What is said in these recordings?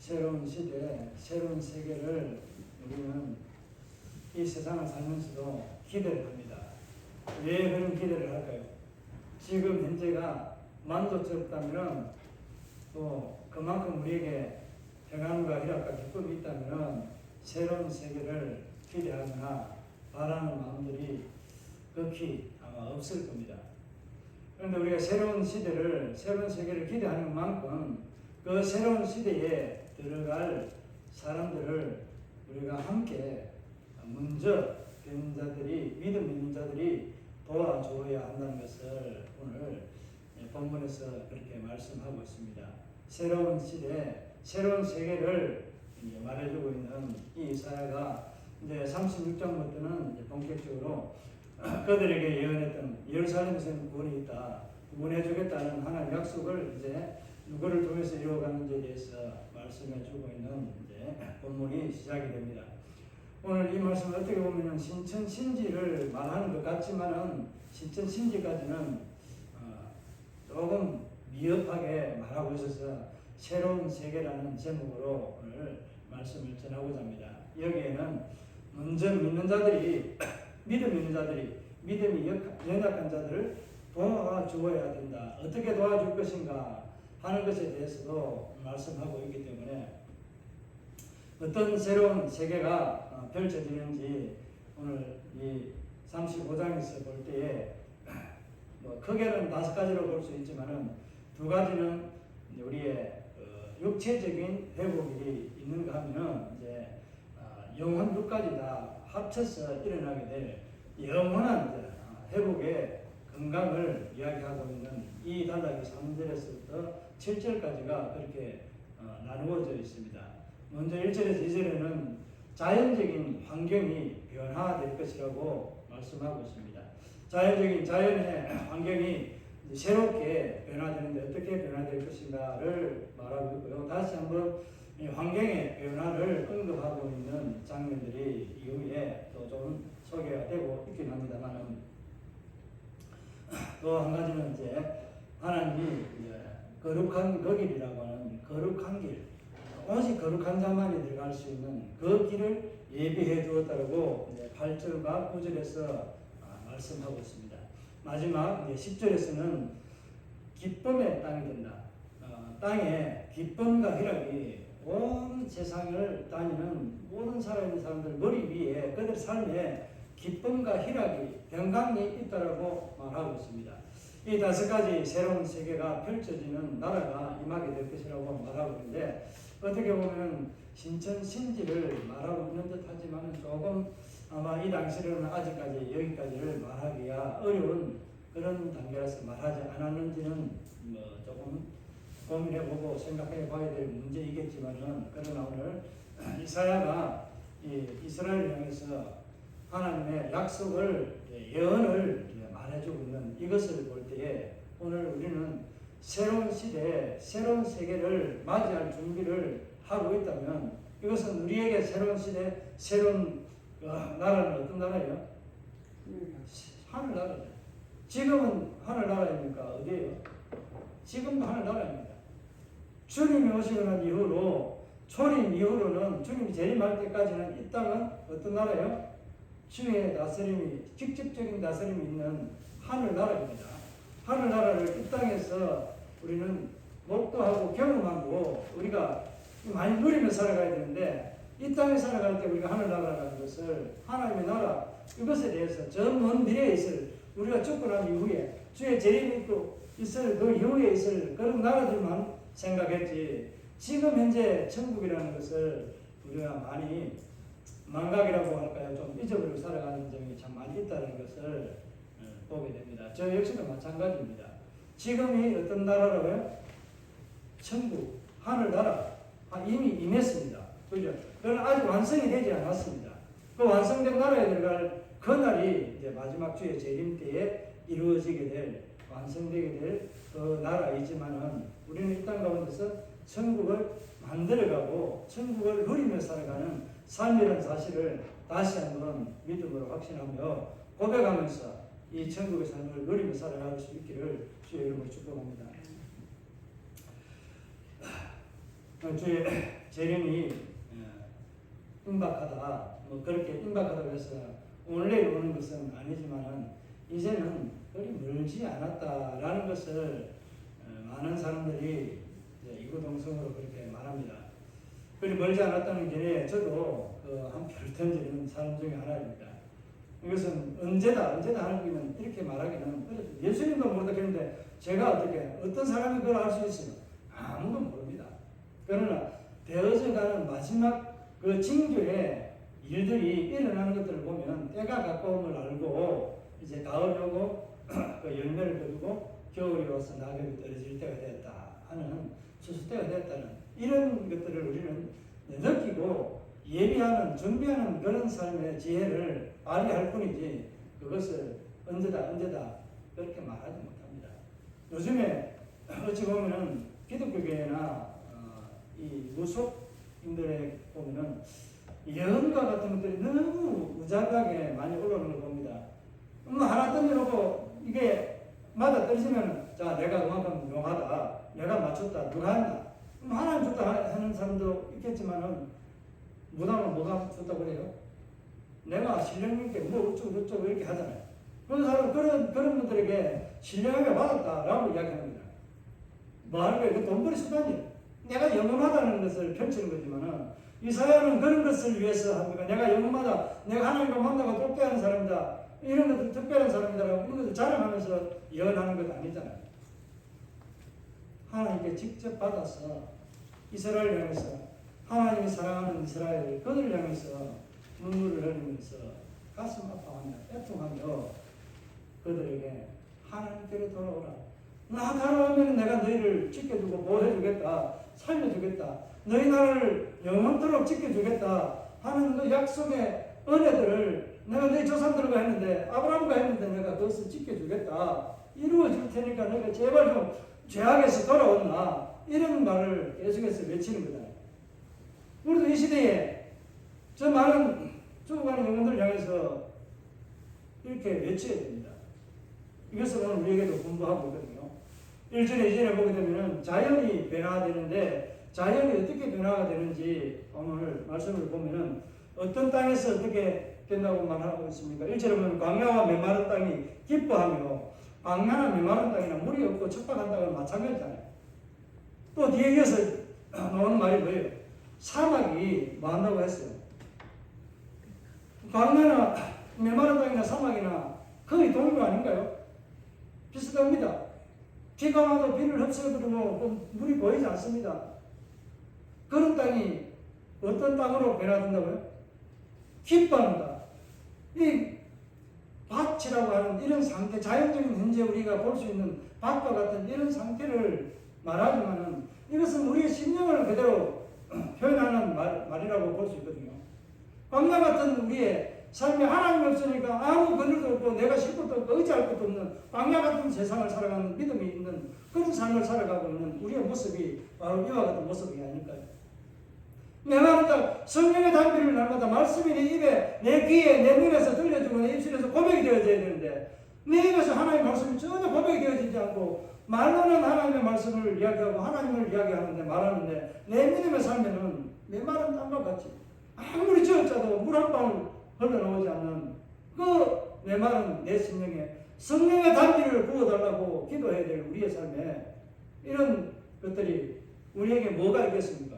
새로운 시대, 새로운 세계를 우리는 이 세상을 살면서도 기대를 합니다. 왜 그런 기대를 할까요? 지금 현재가 만족스럽다면 또 그만큼 우리에게 평안과 희락과 기쁨이 있다면 새로운 세계를 기대하거나 바라는 마음들이 극히 아마 없을 겁니다. 그런데 우리가 새로운 시대를, 새로운 세계를 기대하는 만큼 그 새로운 시대에 들어갈 사람들을 우리가 함께 먼저 변자들이, 믿음 있는 자들이 도와줘야 한다는 것을 오늘 본문에서 그렇게 말씀하고 있습니다. 새로운 시대, 새로운 세계를 말해주고 있는 이 이사야가 이제 36장부터는 이제 본격적으로 그들에게 예언했던 예루살렘에서는 구원이 있다, 구원해주겠다는 하나님의 약속을 이제 누구를 통해서 이루어가는지에 대해서 말씀해주고 있는 이제 본문이 시작이 됩니다. 오늘 이 말씀을 어떻게 보면 신천신지를 말하는 것 같지만은 신천신지까지는 조금 미흡하게 말하고 있어서 새로운 세계라는 제목으로 오늘 말씀을 전하고자 합니다. 여기에는 먼저 믿는 자들이, 믿음 있는 자들이, 믿음이 연약한 자들을 도와주어야 된다. 어떻게 도와줄 것인가 하는 것에 대해서도 말씀하고 있기 때문에 어떤 새로운 세계가 펼쳐지는지 오늘 이 35장에서 볼 때에 크게는 5가지로 볼 수 있지만은 2가지는 우리의 육체적인 회복이 있는가 하면은 이제 영혼 2가지 다 합쳐서 일어나게 될 영원한 회복의 건강을 이야기하고 있는 이 단락이 3절에서부터 7절까지가 그렇게 나누어져 있습니다. 먼저 1절에서 2절에는 자연적인 환경이 변화될 것이라고 말씀하고 있습니다. 자연의 환경이 새롭게 변화되는데 어떻게 변화될 것인가를 말하고 있고요. 다시 한번 이 환경의 변화를 언급하고 있는 장면들이 이후에 또 좀 소개가 되고 있긴 합니다만 또 한 가지는 이제 하나님이 거룩한 그 길이라고 하는 거룩한 길, 오직 거룩한 자만이 들어갈 수 있는 그 길을 예비해 두었다고 8절과 9절에서 말씀하고 있습니다. 마지막 10절에서는 기쁨의 땅이 된다. 땅에 기쁨과 희락이 온 세상을 다니는 모든 살아있는 사람들 머리 위에 그들 삶에 기쁨과 희락이, 평강이 있다라고 말하고 있습니다. 이 5가지 새로운 세계가 펼쳐지는 나라가 임하게 될 것이라고 말하고 있는데 어떻게 보면 신천신지를 말하고 있는 듯 하지만 조금 아마 이 당시로는 아직까지 여기까지를 말하기가 어려운 그런 단계라서 말하지 않았는지는 조금 고민해보고 생각해봐야 될 문제이겠지만은 그러나 오늘 이사야가 이스라엘을 향해서 하나님의 약속을, 예언을 말해주고 있는 이것을 볼 때에 오늘 우리는 새로운 시대에 새로운 세계를 맞이할 준비를 하고 있다면 이것은 우리에게 새로운 시대, 새로운 나라는 어떤 나라예요? 하늘나라예요. 지금은 하늘나라입니까? 어디예요? 지금도 하늘나라입니다. 주님이 오시고 난 이후로, 초림 이후로는 주님이 재림할 때까지는 이 땅은 어떤 나라예요? 주의 다스림이, 직접적인 다스림이 있는 하늘나라입니다. 하늘나라를 이 땅에서 우리는 목도하고 경험하고 우리가 많이 누리며 살아가야 되는데 이 땅에 살아갈 때 우리가 하늘나라라는 것을, 하나님의 나라, 이것에 대해서 저 먼 미래에 있을, 우리가 죽고 난 이후에 주의 재림이 있고 있을 그 이후에 있을 그런 나라들만 생각했지 지금 현재 천국이라는 것을 우리가 많이 망각이라고 할까요? 좀 잊어버리고 살아가는 점이 참 많이 있다는 것을 보게 됩니다. 저 역시도 마찬가지입니다. 지금이 어떤 나라라고요? 천국, 하늘나라 이미 임했습니다. 그죠? 그러나 아직 완성이 되지 않았습니다. 그 완성된 나라에 들어갈 그날이 이제 마지막 주의 재림 때에 이루어지게 될, 완성되게 될 그 나라이지만은 우리는 이 땅 가운데서 천국을 만들어가고 천국을 누리며 살아가는 삶이라는 사실을 다시 한번 믿음으로 확신하며 고백하면서 이 천국의 삶을 누리며 살아갈 수 있기를 주의 이름으로 축복합니다. 주의 재림이 임박하다, 뭐 그렇게 임박하다고 해서 오늘 내일 오는 것은 아니지만은 이제는 그리 멀지 않았다라는 것을 많은 사람들이 이구동성으로 그렇게 말합니다. 그리 멀지 않았다는 게 저도 한 표를 던지는 사람 중에 하나입니다. 이것은 언제다 하는 이렇게 말하기는 어렵죠. 예수님도 모르겠는데 제가 어떤 사람이 그걸 알 수 있어요? 아무도 모릅니다. 그러나 되어져가는 마지막 그 징조의 일들이 일어나는 것들을 보면 때가 가까움을 알고 이제 가을이 오고 그 열매를 거두고 겨울이 와서 낙엽이 떨어질 때가 되었다 하는 추수 때가 되었다는 이런 것들을 우리는 느끼고 예비하는 준비하는 그런 삶의 지혜를 발휘할 뿐이지 그것을 언제다 그렇게 말하지 못합니다. 요즘에 어찌 보면은 기독교계나 이 무속인들에 보면은 예언과 같은 것들이 너무 무자비하게 많이 올라오는 걸 봅니다. 하나 던져놓고 이게 맞아 떨어지면 자 내가 그만큼 용하다, 내가 맞췄다, 누가 했나? 하나님 줬다 하는 사람도 있겠지만은 무당은 뭐가 줬다고 그래요? 내가 신령님께 뭐 어쩌고 이렇게 하잖아요. 그런 사람 그런 분들에게 신령하게 받았다라고 이야기합니다. 뭐 하는 거예요? 그 돈벌이 수단이에요. 내가 영험하다는 것을 펼치는 거지만은 이사야는 그런 것을 위해서 합니까? 내가 영험하다, 내가 하나님과 만나고 똑대하는 사람이다, 이런 것들 특별한 사람이다라고 이런 것을 자랑하면서 예언하는 것 아니잖아요. 하나님께 직접 받아서 이스라엘을 향해서 하나님이 사랑하는 이스라엘 그들을 향해서 눈물을 흘리면서 가슴 아파하며 애통하며 그들에게 하나님께로 돌아오라. 나 돌아오면 내가 너희를 지켜주고 보호해주겠다, 살려주겠다, 너희 나라를 영원토록 지켜주겠다 하는 그 약속의 은혜들을 내가 너희 조상들과 했는데 아브라함과 했는데 내가 그것을 지켜주겠다, 이루어질 테니까 너희가 제발 좀 죄악에서 돌아온나, 이런 말을 계속해서 외치는 거다. 우리도 이 시대에 저 많은 죽어가는 영혼들을 향해서 이렇게 외쳐야 됩니다. 이것을 오늘 우리에게도 공부하고 있거든요. 1절에 2절에 보게 되면 자연이 변화되는데 자연이 어떻게 변화가 되는지 오늘 말씀을 보면은 어떤 땅에서 어떻게 된다고 말하고 있습니까? 1절에 보면 광야와 메마른 땅이 기뻐하며, 광야나 메마른 땅이나 물이 없고 척박한 땅은 마찬가지잖아요. 또 뒤에 이어서 나오는 말이 뭐예요? 사막이 뭐 한다고 했어요? 광야나 메마른 땅이나 사막이나 거의 동일거 아닌가요? 비슷합니다. 비가 와도 비를 흡수해버리고 물이 보이지 않습니다. 그런 땅이 어떤 땅으로 변화된다고요? 기뻐한다. 이 밭이라고 하는 이런 상태, 자연적인 현재 우리가 볼 수 있는 밭과 같은 이런 상태를 말하지만은 이것은 우리의 심령을 그대로 표현하는 말이라고 볼 수 있거든요. 광야 같은 우리의 삶에 하나님 없으니까 아무 그늘도 없고 내가 쉴 것도 없고 의지할 것도 없는 광야 같은 세상을 살아가는 믿음이 있는 그런 삶을 살아가고 있는 우리의 모습이 바로 이와 같은 모습이 아닐까요? 내가 성령의 담비를 날마다 말씀이 내 입에, 내 귀에, 내 눈에서 들려주고 내 입술에서 고백이 되어져야 되는데 내 입에서 하나님의 말씀이 전혀 고백이 되어지지 않고 말로는 하나님의 말씀을 이야기하고 하나님을 이야기하는데 말하는데 내 믿음의 삶에는 메마른 땅과 같이 아무리 지어짜도 물 한 방울 흘러나오지 않는 그 메마른 내 심령에 성령의 담비를 부어달라고 기도해야 될 우리의 삶에 이런 것들이 우리에게 뭐가 있겠습니까?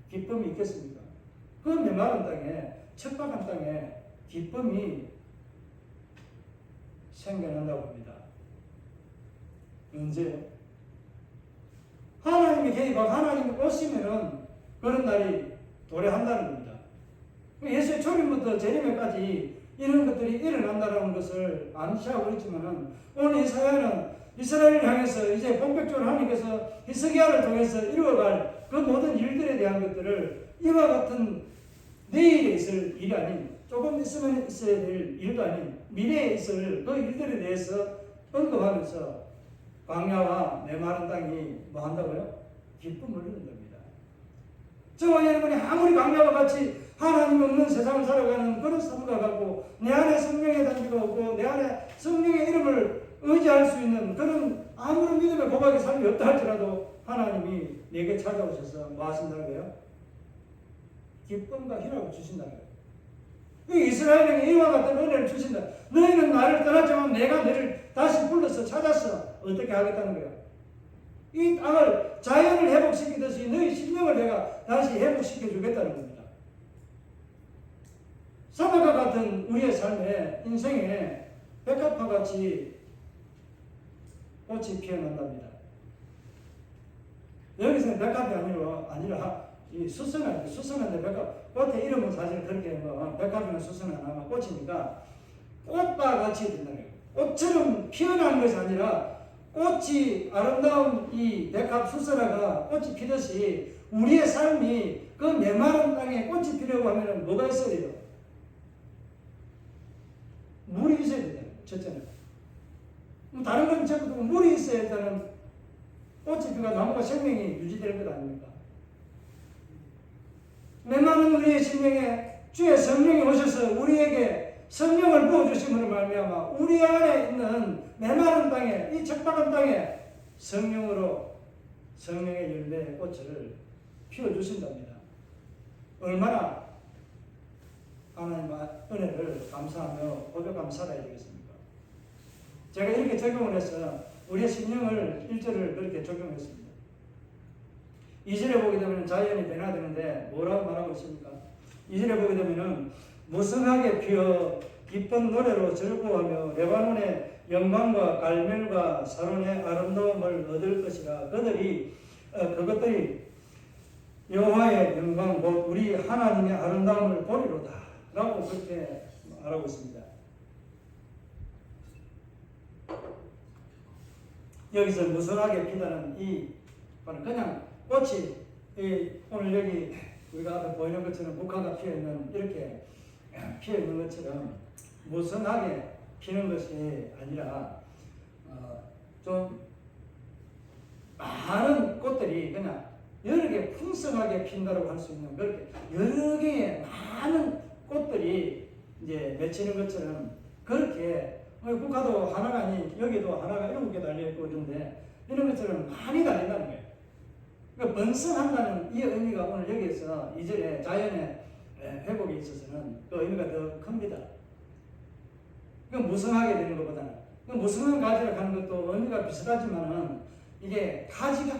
기쁨이 있겠습니까? 그 메마른 땅에, 척박한 땅에 기쁨이 생겨난다고 합니다. 언제요? 하나님이 개입하고 하나님이 오시면은 그런 날이 도래한다는 겁니다. 예수의 초림부터 재림에까지 이런 것들이 일어난다는 것을 암시하고 있지만은 오늘 이사야는 이스라엘을 향해서 이제 본격적으로 하나님께서 히스기야를 통해서 이루어갈 그 모든 일들에 대한 것들을 이와 같은 내일에 있을 일이 아닌, 조금 있으면 있어야 될 일도 아닌 미래에 있을 그 일들에 대해서 언급하면서 광야와 메마른 땅이 뭐 한다고요? 기쁨을 누린답니다. 저와 여러분이 아무리 광야와 같이 하나님 없는 세상을 살아가는 그런 삶과 같고 내 안에 성령의 단비가 없고 내 안에 성령의 이름을 의지할 수 있는 그런 아무런 믿음의 고백의 삶이 없다 할지라도 하나님이 내게 찾아오셔서 뭐 하신다는 거예요? 기쁨과 희락을 주신다는 거예요. 이스라엘에게 이와 같은 은혜를 주신다. 너희는 나를 떠났지만 내가 너를 다시 불러서 찾았어. 어떻게 하겠다는 거예요? 이 땅을 자연을 회복시키듯이 너희 심령을 내가 다시 회복시켜 주겠다는 겁니다. 사막과 같은 우리의 삶에 인생에 백합화 같이 꽃이 피어난답니다. 여기서는 백합이 아니라 이 수선한데 백합, 꽃의 이름은 사실 그렇게 백합이나 수선은 아마 꽃이니까 꽃과 같이 된다는 거예요. 꽃처럼 피어나는 것이 아니라 꽃이 아름다운 이 백합 수선화가 꽃이 피듯이 우리의 삶이 그 메마른 땅에 꽃이 피려고 하면 뭐가 있어야 돼요? 물이 있어야 된다는 거예요. 첫째는. 다른 건 전부 물이 있어야 일단은 꽃이 피가 나무가 생명이 유지될 것 아닙니까? 메마른 우리의 심령에 주의 성령이 오셔서 우리에게 성령을 부어주심으로 말미암아 우리 안에 있는 메마른 땅에 이 척박한 땅에 성령으로 성령의 열매의 꽃을 피워주신답니다. 얼마나 하나님의 은혜를 감사하며 고백하며 살아야 되겠습니까? 제가 이렇게 적용을 해서 우리의 심령을 1절을 그렇게 적용했습니다. 2절에 보게 되면 자연이 변화되는데 뭐라고 말하고 있습니까? 2절에 보게 되면 무성하게 피어 기쁜 노래로 즐거워하며 레바논의 영광과 갈멜과 사론의 아름다움을 얻을 것이라. 그것들이 여호와의 영광 곧 우리 하나님의 아름다움을 보리로다 라고 그렇게 말하고 있습니다. 여기서 무성하게 피다는 이 그냥 꽃이 오늘 여기 우리가 앞에 보이는 것처럼 국화가 피어있는 이렇게 피어있는 것처럼 무성하게 피는 것이 아니라 좀 많은 꽃들이 그냥 여러 개 풍성하게 핀다고 할 수 있는 그렇게 여러 개의 많은 꽃들이 이제 맺히는 것처럼 그렇게 국화도 하나가 아닌 여기도 하나가 7개 달려있고 이런데 이런 것처럼 많이 달린다는 거예요. 그러니까 번성한다는 이 의미가 오늘 여기에서 2절에 자연의 회복에 있어서는 그 의미가 더 큽니다. 무성하게 되는 것보다는 무성한 가지를 하는 것도 의미가 비슷하지만은 이게 가지가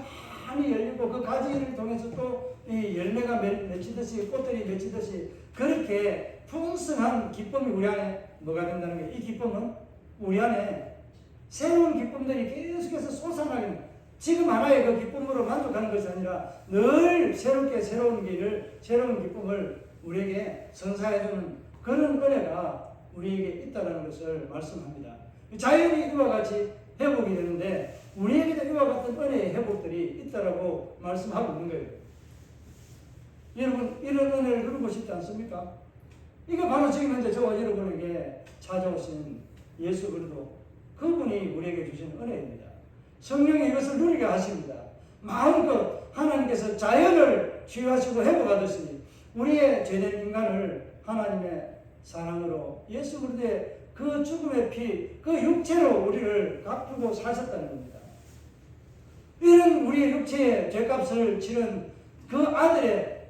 많이 열리고 그 가지를 통해서 또 이 열매가 맺히듯이 꽃들이 맺히듯이 그렇게 풍성한 기쁨이 우리 안에 뭐가 된다는 거예요. 이 기쁨은 우리 안에 새로운 기쁨들이 계속해서 솟아나게 지금 하나의 그 기쁨으로 만족하는 것이 아니라 늘 새롭게 새로운 기쁨을 우리에게 선사해주는 그런 은혜가 우리에게 있다는 것을 말씀합니다. 자연이 이와 같이 회복이 되는데 우리에게도 이와 같은 은혜의 회복들이 있다라고 말씀하고 있는 거예요. 여러분 이런 은혜를 누리고 싶지 않습니까? 이게 바로 지금 현재 저와 여러분에게 찾아오신 예수 그리스도 그분이 우리에게 주신 은혜입니다. 성령이 이것을 누리게 하십니다. 마음껏 하나님께서 자연을 치유하시고 회복하듯이 우리의 죄된 인간을 하나님의 사랑으로 예수 그리스도의 그 죽음의 피, 그 육체로 우리를 갚고 사셨다는 겁니다. 이런 우리의 육체의 죄값을 치른 그 아들의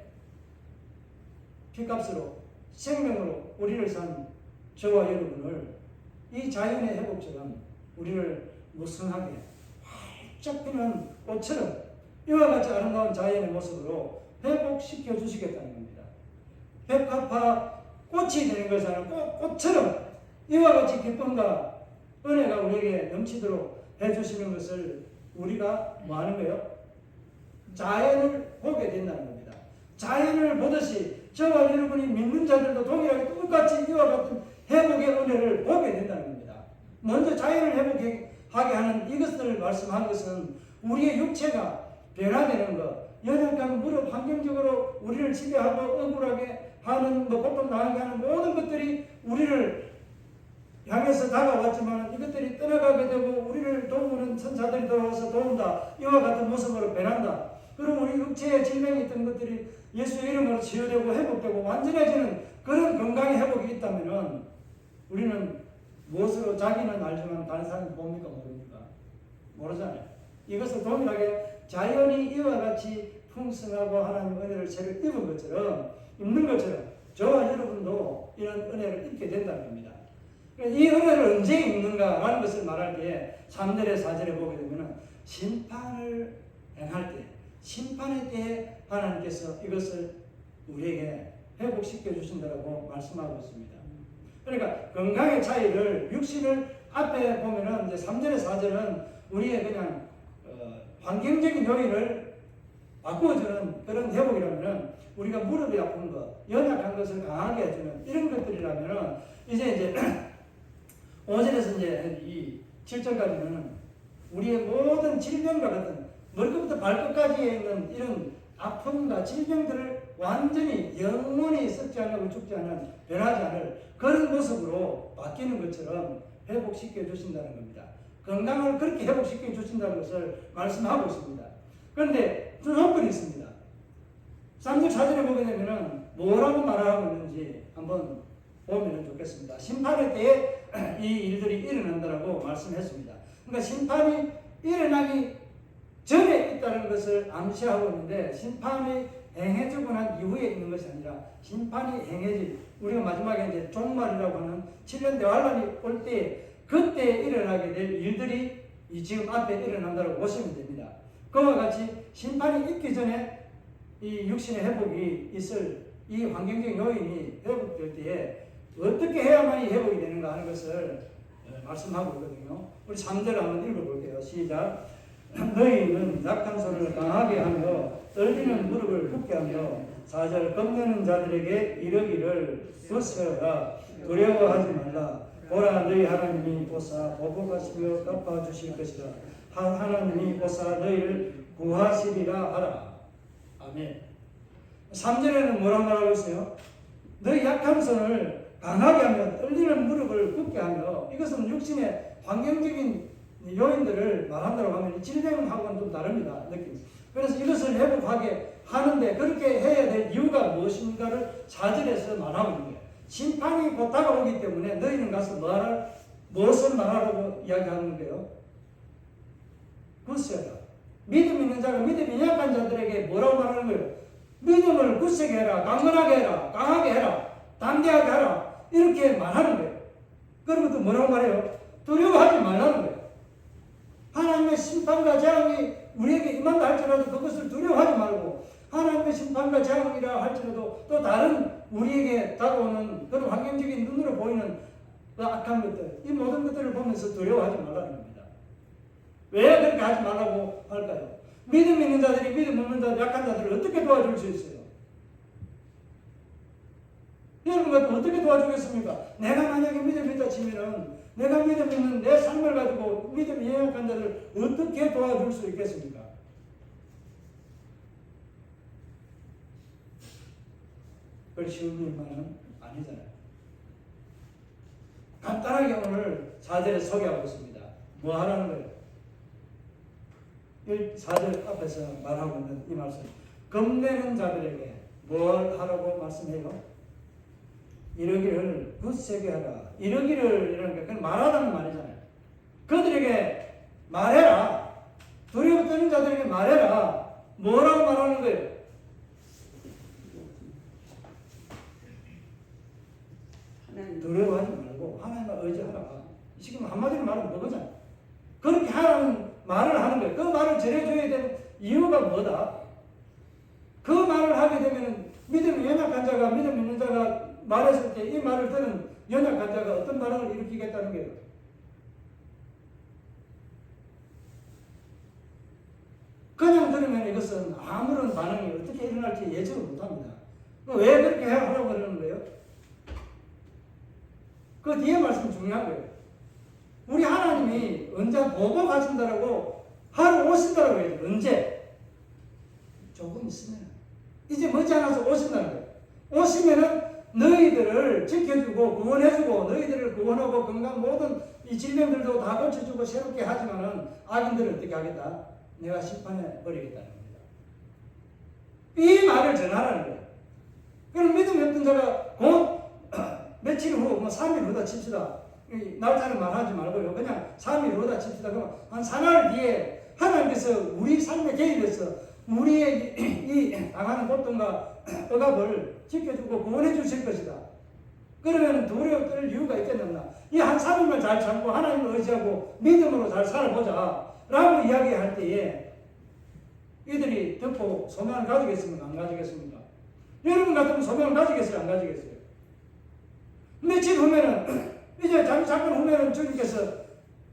피값으로 생명으로 우리를 산 저와 여러분을 이 자연의 회복처럼 우리를 무성하게 활짝 피는 꽃처럼 이와 같이 아름다운 자연의 모습으로 회복시켜 주시겠다는 겁니다. 백합화 꽃이 되는 것이 아니라 꽃처럼 이와 같이 기쁨과 은혜가 우리에게 넘치도록 해주시는 것을 우리가 뭐 하는 거예요? 자연을 보게 된다는 겁니다. 자연을 보듯이 저와 여러분이 믿는 자들도 동일하게 똑같이 이와 같은 회복의 은혜를 보게 된다는 겁니다. 먼저 자연을 회복하게 하는 이것을 말씀한 것은 우리의 육체가 변화되는 것, 연약한 무릎 환경적으로 우리를 지배하고 억울하게 하는 고통 당하게 하는 모든 것들이 우리를 향해서 다가왔지만 이것들이 떠나가게 되고 우리를 도우는 천사들이 돌아와서 도운다. 이와 같은 모습으로 변한다. 그럼 우리 육체에 질병이 있던 것들이 예수의 이름으로 치유되고 회복되고 완전해지는 그런 건강의 회복이 있다면 우리는 무엇으로 자기는 알지만 다른 사람은 뭡니까 모릅니까? 모르잖아요. 이것을 동일하게 자연이 이와 같이 풍성하고 하나님 은혜를 새로 입은 것처럼, 입는 것처럼 저와 여러분도 이런 은혜를 입게 된다는 겁니다. 이 은혜를 언제 입는가라는 것을 말할 때 3절에 4절에 보게 되면 심판을 행할 때, 심판의 때에 하나님께서 이것을 우리에게 회복시켜 주신다고 말씀하고 있습니다. 그러니까 건강의 차이를, 육신을 앞에 보면은 이제 3절에 4절은 우리의 그냥 환경적인 요인을 바꾸어주는 그런 회복이라면은, 우리가 무릎이 아픈 것, 연약한 것을 강하게 해주는 이런 것들이라면은, 이제 5절에서 이제 이 7절까지는 우리의 모든 질병과 같은 머리끝부터 발끝까지에 있는 이런 아픔과 질병들을 완전히 영원히 썩지 않고 죽지 않은, 변하지 않을 그런 모습으로 바뀌는 것처럼 회복시켜 주신다는 겁니다. 건강을 그렇게 회복시켜 주신다는 것을 말씀하고 있습니다. 그런데 조건이 있습니다. 3절 4절에 보게 되면은 뭐라고 말하고 있는지 한번 보면 좋겠습니다. 심판의 때에 이 일들이 일어난다고 말씀했습니다. 그러니까 심판이 일어나기 전에 있다는 것을 암시하고 있는데, 심판이 행해지고 난 이후에 있는 것이 아니라 심판이 행해질, 우리가 마지막에 이제 종말이라고 하는 7년 대환란이 올 때, 그때 일어나게 될 일들이 이 지금 앞에 일어난다고 보시면 됩니다. 그와 같이 심판이 있기 전에 이 육신의 회복이 있을 이 환경적 요인이 회복될 때에 어떻게 해야만이 회복이 되는가 하는 것을 말씀하고 있거든요. 우리 3절을 한번 읽어볼게요. 시작. 너희는 약한 손을 강하게 하며 떨리는 무릎을 굳게 하며, 4절, 겁내는 자들에게 이르기를 벗어라, 두려워하지 말라. 보라, 너희 하나님이 보사 보복하시며 갚아주실 것이라. 하나님이 보사 너희를 구하시리라 하라. 아멘. 3절에는 뭐라고 말하고 있어요? 너희 약한 손을 강하게 하며 떨리는 무릎을 굳게 하며, 이것은 육신의 환경적인 요인들을 말한다고 하면 질병하고는 좀 다릅니다. 느낌. 그래서 이것을 회복하게 하는데 그렇게 해야 될 이유가 무엇인가를 4절에서 말하고 있는 거예요. 심판이 곧 다가오기 때문에 너희는 가서 무엇을 말하라고 이야기하는 거예요? 굳세라. 믿음 있는 자가 믿음이 약한 자들에게 뭐라고 말하는 거예요? 믿음을 굳세게 해라, 강건하게 해라, 강하게 해라, 담대하게 하라, 이렇게 말하는 거예요. 그리고 또 뭐라고 말해요? 두려워하지 말라는 거예요. 하나님의 심판과 재앙이 우리에게 임한다 할지라도 그것을 두려워하지 말고, 하나님의 심판과 재앙이라 할지라도 또 다른 우리에게 다가오는 그런 환경적인 눈으로 보이는 그 악한 것들, 이 모든 것들을 보면서 두려워하지 말라는 겁니다. 왜 그렇게 하지 말라고 할까요? 믿음 있는 자들이 믿음 없는 자들, 약한 자들을 어떻게 도와줄 수 있어요? 여러분과 어떻게 도와주겠습니까? 내가 만약에 믿음이 있다 치면은, 내가 믿음 있는 내 삶을 가지고 믿음이 연약한 자들을 어떻게 도와줄 수 있겠습니까? 그걸 쉬운 일만은 아니잖아요. 간단하게 오늘 4절에 소개하고 있습니다. 뭐 하라는 거예요? 4절 앞에서 말하고 있는 이 말씀. 겁내는 자들에게 뭘 하라고 말씀해요? 이러기를 굳세게 하라. 이러기를, 이러니까 그건 말하라는 말이잖아요. 그들에게 말해라. 두려워 떠는 자들에게 말해라. 뭐라고 말하는 거예요? 두려워하지 말고 하나님을 의지하라. 지금 한마디로 말하면 그거잖아요. 그렇게 하라는 말을 하는 거예요. 그 말을 전해줘야 되는 이유가 뭐다? 그 말을 하게 되면 믿음이 연약한 자가, 믿음 있는 자가 말했을 때 이 말을 듣는 연약한 자가 어떤 반응을 일으키겠다는 거예요? 그냥 들으면 이것은 아무런 반응이 어떻게 일어날지 예측을 못합니다. 왜 그렇게 하라고 그러는 거예요? 그 뒤에 말씀 중요한 거예요. 우리 하나님이 언제 보복하신다라고 하러 오신다라고 해요. 언제? 조금 있으면. 이제 머지않아서 오신다는 거예요. 오시면은 너희들을 지켜주고 구원해주고, 너희들을 구원하고 건강 모든 이 질병들도 다 고쳐주고 새롭게 하지만은 악인들을 어떻게 하겠다? 내가 심판해 버리겠다는 겁니다. 이 말을 전하라는 거예요. 그럼 믿음이 없던 자가 곧 며칠 후, 3일 후다 칩시다. 날짜를 말하지 말고요. 그냥 3일로다 칩시다. 그러면 한 4날 뒤에 하나님께서 우리 삶에 개입해서 우리의 이 당하는 고통과 억압을 지켜주고 구원해 주실 것이다. 그러면 두려워 떨 이유가 있겠느냐. 이 한 3일만 잘 참고 하나님을 의지하고 믿음으로 잘 살아보자 라고 이야기할 때에 이들이 듣고 소망을 가지겠습니까? 안 가지겠습니까? 여러분 같으면 소망을 가지겠어요? 안 가지겠어요? 며칠 후면은 이제 잠깐 후면은 주님께서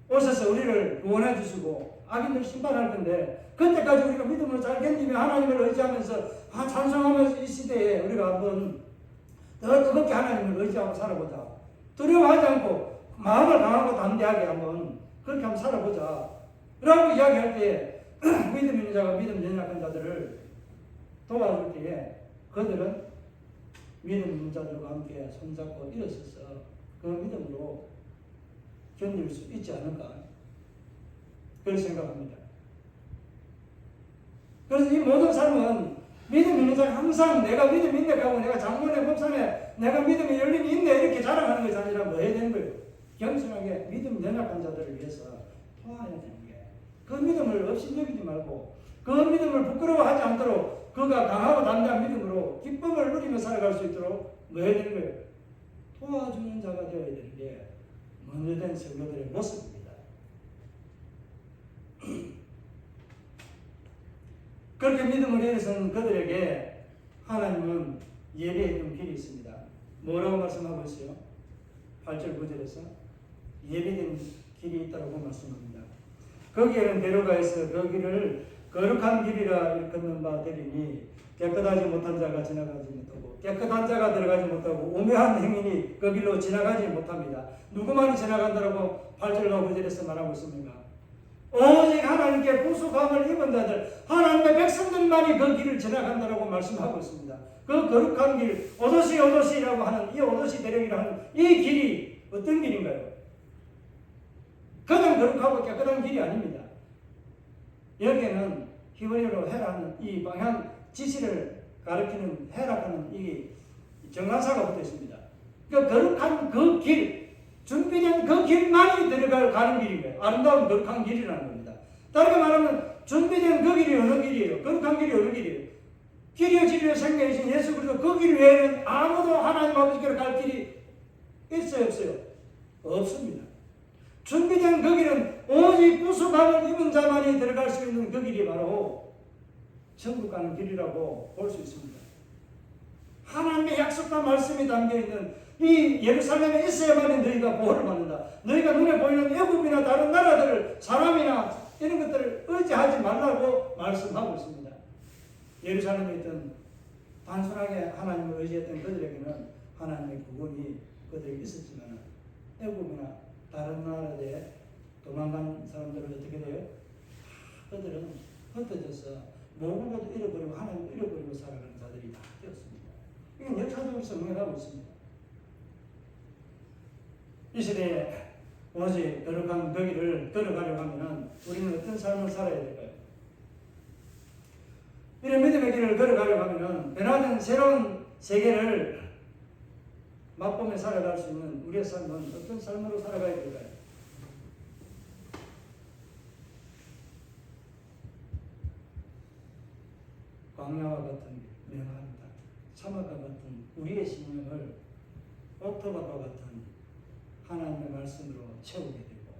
오셔서 우리를 구원해 주시고 악인들 심판할 건데 그때까지 우리가 믿음으로 잘 견디며 하나님을 의지하면서 찬송하면서 이 시대에 우리가 한번 더 뜨겁게 하나님을 의지하고 살아보자. 두려워하지 않고 마음을 강하고 담대하게 한번 그렇게 한번 살아보자 라고 이야기할 때에 믿음 있는 자가 믿음 연약한 자들을 도와줄 때에 그들은 믿음 있는 자들과 함께 손잡고 일어서서 그 믿음으로 견딜 수 있지 않을까 그렇게 생각합니다. 그래서 이 모든 삶은 믿음 있는 자가 항상 내가 믿음 있네 하고 내가 장로네 법산에 내가 믿음이 열림이 있네 이렇게 자랑하는 것이 아니라 뭐 해야 되는 거예요? 겸손하게 믿음 연약한 자들을 위해서 도와야 되는 거예요. 그 믿음을 업신여기지 말고 그 믿음을 부끄러워하지 않도록 그가 강하고 담대한 믿음으로 기쁨을 누리며 살아갈 수 있도록 뭐 해야 되는 거예요? 도와주는 자가 되어야 되는 게 먼저 된 성도들의 모습입니다. 그렇게 믿음을 일으선 그들에게 하나님은 예비했던 길이 있습니다. 뭐라고 말씀하고 있어요? 8절 9절에서 예비된 길이 있다고 말씀합니다. 거기에는 데려가서 그 길을 거룩한 길이라 일컫는 바 되리니 깨끗하지 못한 자가 지나가지 못하고 깨끗한 자가 들어가지 못하고 오묘한 행인이 그 길로 지나가지 못합니다. 누구만이 지나간다라고 8절과 9절에서 말하고 있습니까? 오직 하나님께 부수감을 입은 자들 하나님의 백성들만이 그 길을 지나간다라고 말씀하고 있습니다. 그 거룩한 길 오도시라고 하는 이 오도시 대령이라는 이 길이 어떤 길인가요? 그냥 거룩하고 깨끗한 길이 아닙니다. 여기에는 히브리어로 헤라는 이 방향 지시를 가리키는 헤라라는 이 정관사가 붙어 있습니다. 그 거룩한 그 길, 준비된 그 길만이 가는 길인 거예요. 아름다운 거룩한 길이라는 겁니다. 다르게 말하면 준비된 그 길이 어느 길이에요? 거룩한 길이 어느 길이에요? 길이요 진리요 생명이신 예수 그리스도 그 길 외에는 아무도 하나님 아버지께로 갈 길이 있어요 없어요? 없습니다. 준비된 그 길은 오직 부수감을 입은 자만이 들어갈 수 있는 그 길이 바로 천국 가는 길이라고 볼 수 있습니다. 하나님의 약속과 말씀이 담겨있는 이 예루살렘에 있어야만 너희가 보호를 받는다. 너희가 눈에 보이는 애굽이나 다른 나라들을 사람이나 이런 것들을 의지하지 말라고 말씀하고 있습니다. 예루살렘에 있던 단순하게 하나님을 의지했던 그들에게는 하나님의 구원이 그들에게 있었지만 애굽이나 다른 나라에 도망간 사람들은 어떻게 돼요? 그들은 흩어져서 모국어도 잃어버리고 하나님을 잃어버리고 살아가는 자들이 다 되었습니다. 이건 역사적으로 성명하고 있습니다. 이 시대에 오직 거룩한 그 길을 걸어가려고 하면 우리는 어떤 삶을 살아야 될까요? 이런 믿음의 길을 걸어가려고 하면 변화된 새로운 세계를 맛보며 살아갈 수 있는 우리의 삶은 어떤 삶으로 살아가야 될까요? 광야와 같은 명한다. 사막과 같은 우리의 심령을 옥토밭과 같은 하나님의 말씀으로 채우게 되고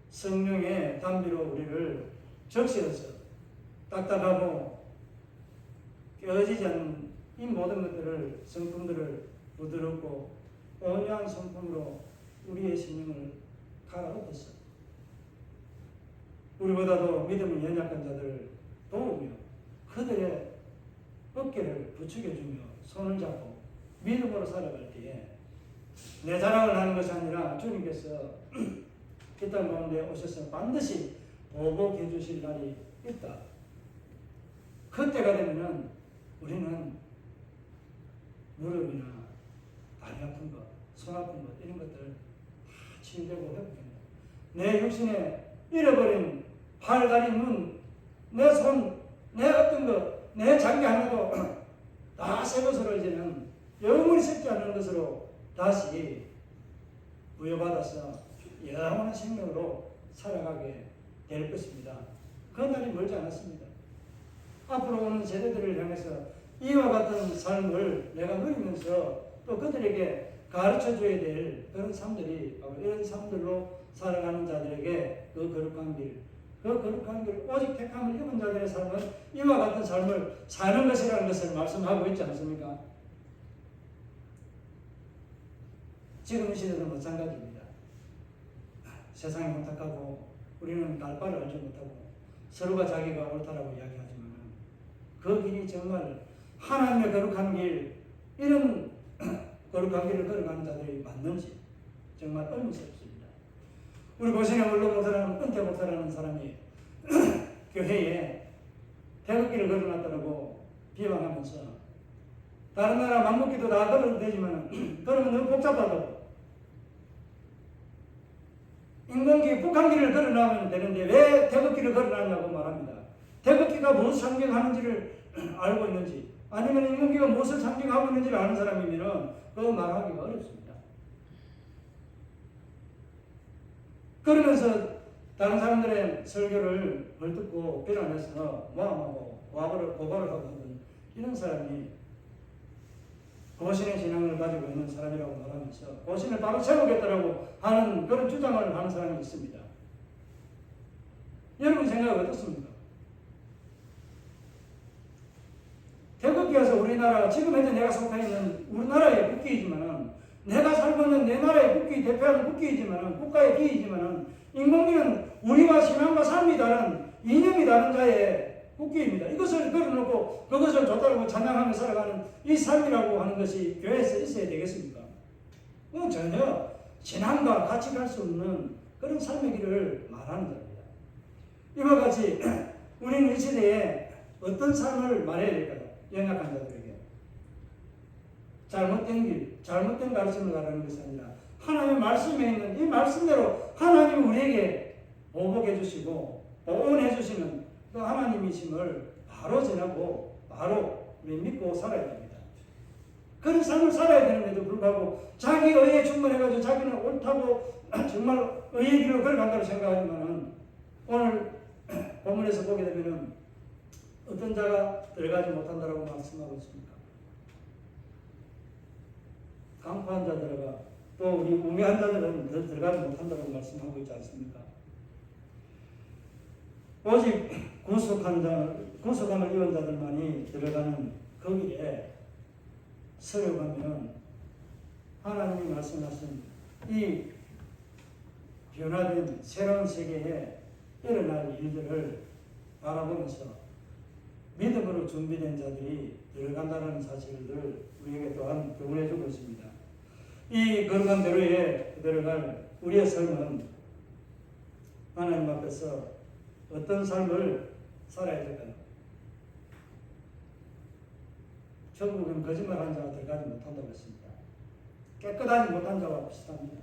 성령의 담비로 우리를 적셔서 딱딱하고 깨어지지 않는 이 모든 것들을 성품들을 부드럽고 온유한 성품으로 우리의 심령을 갈아엎어서 우리보다도 믿음이 연약한 자들을 도우며 그들의 어깨를 부추겨주며 손을 잡고 믿음으로 살아갈 때에 내 자랑을 하는 것이 아니라 주님께서 이 땅 가운데 오셔서 반드시 보복해 주실 날이 있다. 그때가 되면은 우리는 무릎이나 다리 아픈 것, 손 아픈 것 이런 것들 다 치유되고 회복됩니다. 내 육신에 잃어버린 팔, 다리, 눈, 내 손, 내 어떤 것, 내 장기 하나도 다 새 것으로 이제는 영원히 썩지 않는 것으로 다시 부여받아서 영원한 생명으로 살아가게 될 것입니다. 그 날이 멀지 않았습니다. 앞으로 오는 세대들을 향해서 이와 같은 삶을 내가 누리면서 또 그들에게 가르쳐줘야 될 그런 삶들이 바로 이런 삶들로 살아가는 자들에게 그 거룩한 길, 오직 택함을 입은 자들의 삶은 이와 같은 삶을 사는 것이라는 것을 말씀하고 있지 않습니까? 지금 이 시대도 마찬가지입니다. 세상이 못하고 우리는 갈바를 알지 못하고 서로가 자기가 옳다라고 이야기하지만 그 길이 정말 하나님의 거룩한 길, 이런 거룩한 길을 걸어가는 자들이 맞는지 정말 의문스럽습니다. 우리 고신의 원로 목사라는 은퇴 목사라는 사람이 교회에 태극기를 걸어놨다고 비방하면서 다른 나라 맘먹기도 다 걸어도 되지만 그러면 너무 복잡하다고, 인공기 북한기를 걸어놔면 되는데 왜 태극기를 걸어놨냐고 말합니다. 태극기가 무엇을 상징하는지를 알고 있는지 아니면 인공기가 무엇을 상징하고 있는지를 아는 사람이면 그 말하기가 어렵습니다. 그러면서 다른 사람들의 설교를 헐뜯고 비난해서 모함하고 고발을 하고 하는 이런 사람이 고신의 신앙을 가지고 있는 사람이라고 말하면서 고신을 바로 세우겠다라고 하는 그런 주장을 하는 사람이 있습니다. 여러분 생각 어떻습니까? 태극기에서 우리나라, 지금 현재 내가 속해 있는 우리나라의 국기이지만은, 내가 살고 있는 내 나라의 국기, 대표하는 국기이지만은, 국가의 기이지만은, 인공기는 우리와 신앙과 삶이 다른, 이념이 다른 자의 국기입니다. 이것을 걸어놓고 그것을 좋다고 찬양하며 살아가는 이 삶이라고 하는 것이 교회에서 있어야 되겠습니까? 전혀 신앙과 같이 갈 수 없는 그런 삶의 길을 말하는 겁니다. 이와 같이 우리는 이 시대에 어떤 삶을 말해야 될까요? 연약한 자들에게 잘못된 길, 잘못된 가르침을 가르는 것이 아니라 하나님의 말씀에 있는 이 말씀대로 하나님이 우리에게 보복해 주시고 보온해 주시는 그 하나님이심을 바로 전하고 바로 우리 믿고 살아야 됩니다. 그런 삶을 살아야 되는데도 불구하고 자기 의에 충만해가지고 자기는 옳다고 정말 의의 길로 걸어간다고 생각하지만은 오늘 본문에서 보게 되면은 어떤 자가 들어가지 못한다라고 말씀하고 있습니다. 강포한 자들과 또 우리 우매한 자들은 들어가지 못한다고 말씀하고 있지 않습니까? 오직 구속함을 입은 자들만이 들어가는 그 길에 서려가면 하나님이 말씀하신 이 변화된 새로운 세계에 일어날 일들을 바라보면서 믿음으로 준비된 자들이 들어간다는 사실을 우리에게 또한 교훈해 주고 있습니다. 이 거룩한 대로에 들어갈 우리의 삶은 하나님 앞에서 어떤 삶을 살아야 될까요? 천국은 거짓말한 자가 들어가지 못한다고 했습니다. 깨끗하지 못한 자와 비슷합니다.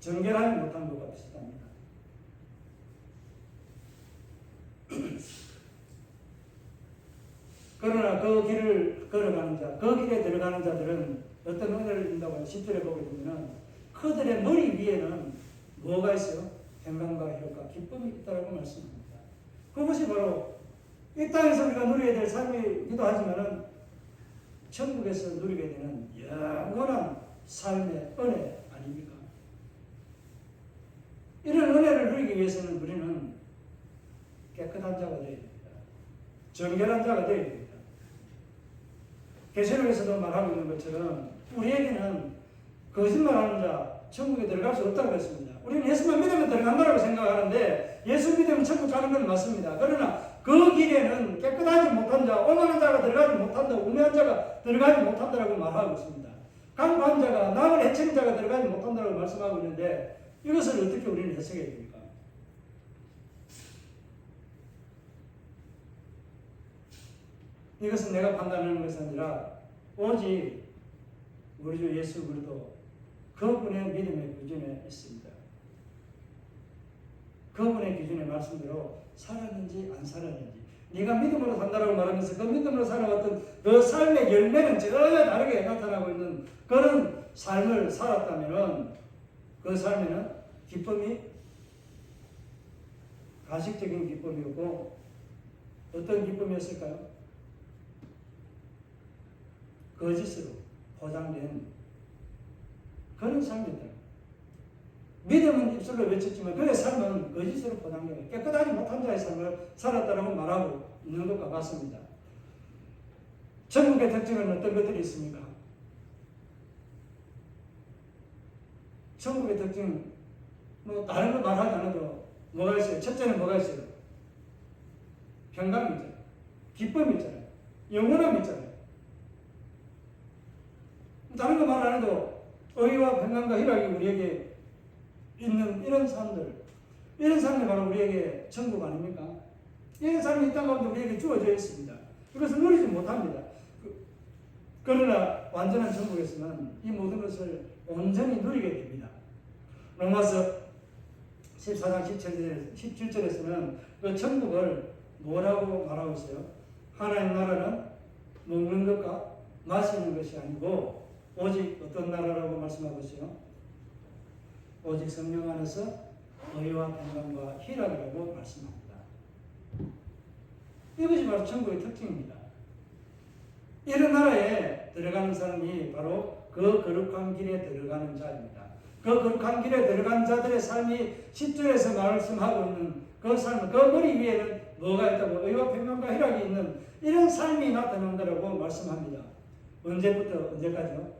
정결하지 못한 것과 비슷합니다. 그러나 그 길을 걸어가는 자, 그 길에 들어가는 자들은 어떤 은혜를 준다고 10절에 보게 되면 그들의 머리 위에는 뭐가 있어요? 평강과 희락과 기쁨이 있다고 말씀합니다. 그것이 바로 이 땅에서 우리가 누려야 될 삶이기도 하지만은 천국에서 누리게 되는 영원한 삶의 은혜 아닙니까? 이런 은혜를 누리기 위해서는 우리는 깨끗한 자가 되어야 됩니다. 정결한 자가 되어야 됩니다. 계시록에서도 말하고 있는 것처럼 우리에게는 거짓말하는 자, 천국에 들어갈 수 없다고 했습니다. 우리는 예수만 믿으면 들어간다고 생각하는데 예수 믿으면 천국 가는 건 맞습니다. 그러나 그 길에는 깨끗하지 못한 자, 오만한 자가 들어가지 못한다, 우매한 자가 들어가지 못한다고 말하고 있습니다. 강포한 자가, 남을 해치는 자가 들어가지 못한다고 말씀하고 있는데 이것을 어떻게 우리는 해석해야 됩니까? 이것은 내가 판단하는 것이 아니라 오직 우리 주 예수 그리스도 그분의 믿음의 기준에 있습니다. 그분의 기준의 말씀대로 살았는지 안 살았는지, 네가 믿음으로 산다라고 말하면서 그 믿음으로 살아왔던 그 삶의 열매는 전혀 다르게 나타나고 있는 그런 삶을 살았다면 그 삶에는 기쁨이 가식적인 기쁨이었고 어떤 기쁨이었을까요? 거짓으로 포장된 그런 삶이다. 믿음은 입술로 외쳤지만 그의 삶은 거짓으로 포장된 깨끗하지 못한 자의 삶을 살았다고 말하고 있는 것과 같습니다. 천국의 특징은 어떤 것들이 있습니까? 천국의 특징 뭐 다른 거 말하지 않아도 뭐가 있어요? 첫째는 뭐가 있어요? 평강이 있잖아요. 기쁨이 있잖아요. 영원함이 있잖아요. 다른 거 말 안 해도 의와 평강과 희락이 우리에게 있는 이런 삶들, 이런 삶이 바로 우리에게 천국 아닙니까? 이런 삶이 이 땅 가운데 우리에게 주어져 있습니다. 이것을 누리지 못합니다. 그러나 완전한 천국에서는 이 모든 것을 온전히 누리게 됩니다. 로마서 14장 17절에서는 그 천국을 뭐라고 말하고 있어요? 하나님 나라는 먹는 것과 마시는 것이 아니고 오직 어떤 나라라고 말씀하고 있어요? 오직 성령 안에서 의와 평강과 희락이라고 말씀합니다. 이것이 바로 천국의 특징입니다. 이런 나라에 들어가는 사람이 바로 그 거룩한 길에 들어가는 자입니다. 그 거룩한 길에 들어간 자들의 삶이 10절에서 말씀하고 있는 그 삶, 그 머리 위에는 뭐가 있다고? 의와 평강과 희락이 있는 이런 삶이 나타난다고 말씀합니다. 언제부터 언제까지요?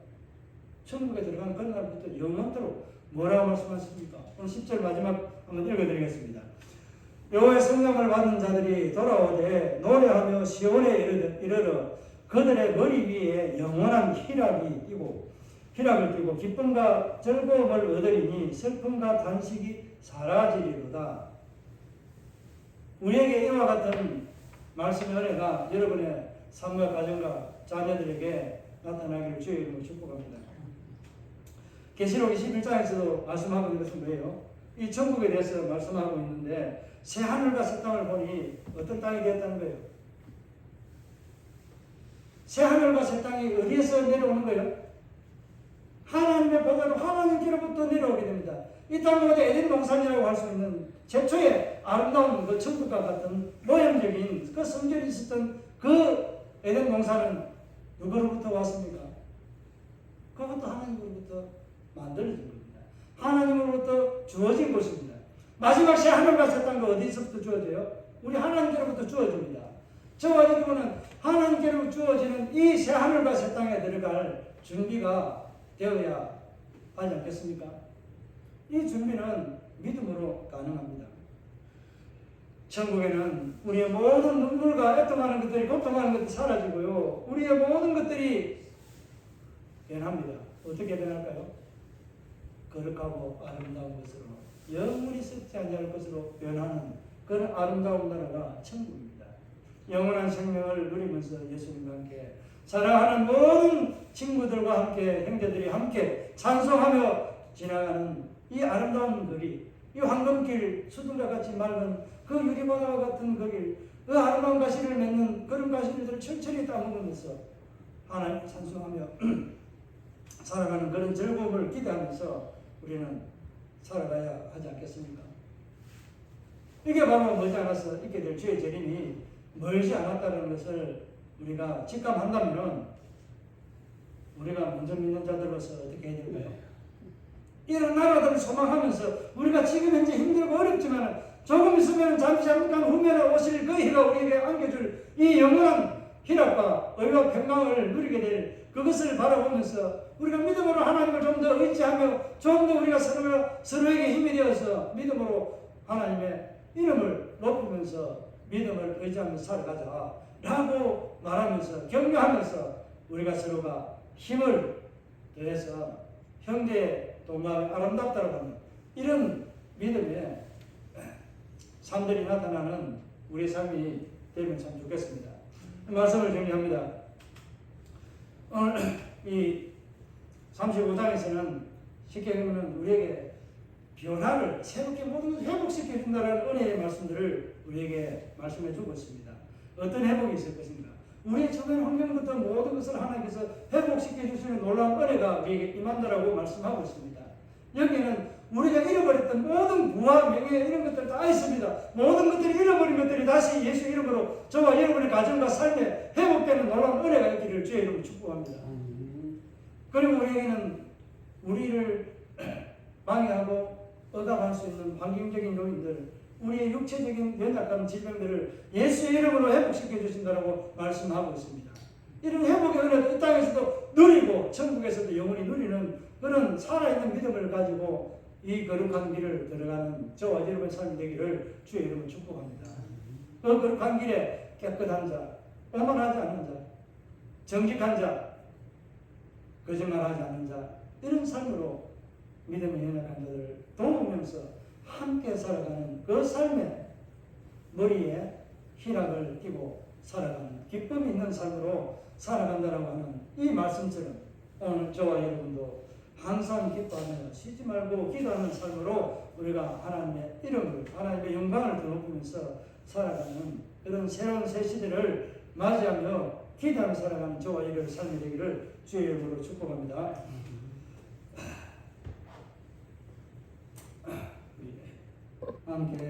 천국에 들어간 그날부터 영원토록 뭐라고 말씀하십니까? 오늘 10절 마지막 한번 읽어드리겠습니다. 여호와의 성령을 받은 자들이 돌아오되 노래하며 시온에 이르러 그들의 머리 위에 영원한 희락을 띠고 기쁨과 즐거움을 얻으리니 슬픔과 단식이 사라지리로다. 우리에게 이와 같은 말씀의 은혜가 여러분의 삶과 가정과 자녀들에게 나타나기를 주의 이름으로 축복합니다. 계시록 21장에서도 말씀하고 있는 것은 뭐예요? 이 천국에 대해서 말씀하고 있는데 새 하늘과 새 땅을 보니 어떤 땅이 되었다는 거예요? 새 하늘과 새 땅이 어디에서 내려오는 거예요? 하나님의 보좌로 하나님께로부터 내려오게 됩니다. 이 땅은 에덴 동산이라고 할 수 있는 최초의 아름다운 그 천국과 같은 모형적인 그 성전이 있었던 그 에덴 동산은 누구로부터 왔습니까? 그것도 하나님으로부터 만들어진 겁니다. 하나님으로부터 주어진 것입니다. 마지막 새 하늘과 새 땅은 어디서부터 주어져요? 우리 하나님께로부터 주어집니다. 저와 여러분은 하나님께로 주어지는 이 새 하늘과 새 땅에 들어갈 준비가 되어야 하지 않겠습니까? 이 준비는 믿음으로 가능합니다. 천국에는 우리의 모든 눈물과 애통하는 것들이, 고통하는 것들이 사라지고요. 우리의 모든 것들이 변합니다. 어떻게 변할까요? 거룩하고 아름다운 것으로, 영원히 썩지 않을 것으로 변하는 그런 아름다운 나라가 천국입니다. 영원한 생명을 누리면서 예수님과 함께 사랑하는 모든 친구들과 함께 형제들이 함께 찬송하며 지나가는 이 아름다운 거리, 이 황금길, 수등과 같이 맑은 그 유리바다와 같은 그 길, 그 아름다운 가시를 맺는 그런 가시들을 천천히 따먹으면서 하나님 찬송하며 살아가는 그런 즐거움을 기대하면서 우리는 살아가야 하지 않겠습니까? 이게 바로 머지않아서 있게 될 주의 재림이 멀지 않았다는 것을 우리가 직감한다면 우리가 먼저 믿는 자들로서 어떻게 해야 될까요? 이런 나라들을 소망하면서 우리가 지금 현재 힘들고 어렵지만 조금 있으면 잠깐 후면에 오실 그 희가 우리에게 안겨줄 이 영원한 희락과 의와 평강을 누리게 될 그것을 바라보면서 우리가 믿음으로 하나님을 좀 더 의지하며 좀 더 우리가 서로에게 힘이 되어서 믿음으로 하나님의 이름을 높이면서 믿음을 의지하면서 살아가자 라고 말하면서 격려하면서 우리가 서로가 힘을 더해서 형제의 동마음이 아름답다고 하는 이런 믿음의 삶들이 나타나는 우리의 삶이 되면 참 좋겠습니다. 말씀을 정리합니다. 오늘 이 35장에서는 쉽게 보면 우리에게 변화를 새롭게 모든 것을 회복시켜준다는 은혜의 말씀들을 우리에게 말씀해 주고 있습니다. 어떤 회복이 있을 것인가? 우리의 주변 환경부터 모든 것을 하나님께서 회복시켜 주시는 놀라운 은혜가 우리에게 임한다라고 말씀하고 있습니다. 여기는 우리가 잃어버렸던 모든 부와 명예 이런 것들 다 있습니다. 모든 것들이 잃어버린 것들이 다시 예수 이름으로 저와 여러분의 가정과 삶에 회복되는 놀라운 은혜가 있기를 주의 이름으로 축복합니다. 그리고 우리에게는 우리를 방해하고 억압할 수 있는 환경적인 요인들, 우리의 육체적인 연약한 질병들을 예수의 이름으로 회복시켜 주신다고 말씀하고 있습니다. 이런 회복의 은혜도 이 땅에서도 누리고 천국에서도 영원히 누리는 그런 살아있는 믿음을 가지고 이 거룩한 길을 들어가는 저와 여러분의 삶이 되기를 주의 이름으로 축복합니다. 그 거룩한 길에 깨끗한 자, 오만하지 않는 자, 정직한 자, 거짓말하지 않는 자, 이런 삶으로 믿음의 연약한 자들을 도우면서 함께 살아가는 그 삶에 머리에 희락을 띠고 살아가는 기쁨이 있는 삶으로 살아간다라고 하는 이 말씀처럼 오늘 저와 여러분도 항상 기뻐하며 쉬지 말고 기도하는 삶으로 우리가 하나님의 이름을, 하나님의 영광을 더 높이면서 살아가는 그런 새로운 새 시대를 맞이하며 기도하며 살아가는 저와 여러분의 삶이 되기를 주의 이름으로 축복합니다. 함께